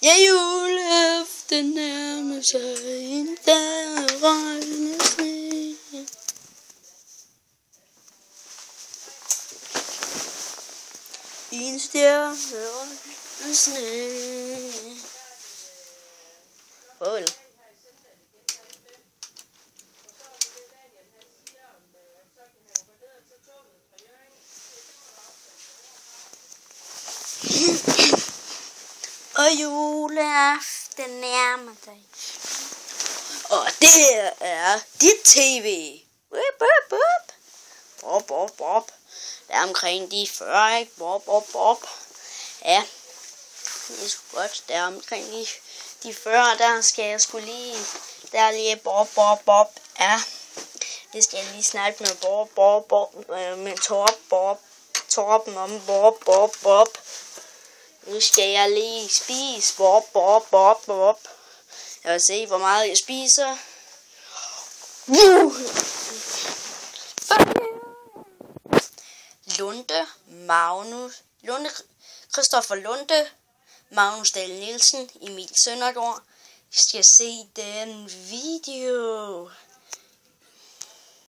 Ja, juleaften nærmer sig, en dag røgende sne. En stjerne røgende sne. Bål. Og juleaften nærmer sig. Og det er dit tv. Bop. Der er omkring de 40, ikke? Bop. Ja, det er sgu godt. Der er omkring de 40, der skal jeg sgu lige. Der er lige bop. Ja, det skal jeg lige snakke med bop. Med Torben om bop. Nu skal jeg lige spise bop. Jeg vil se, hvor meget jeg spiser. Christoffer Lunde, Magnus Dahl Nielsen, Emil Søndergaard. Jeg skal se den video.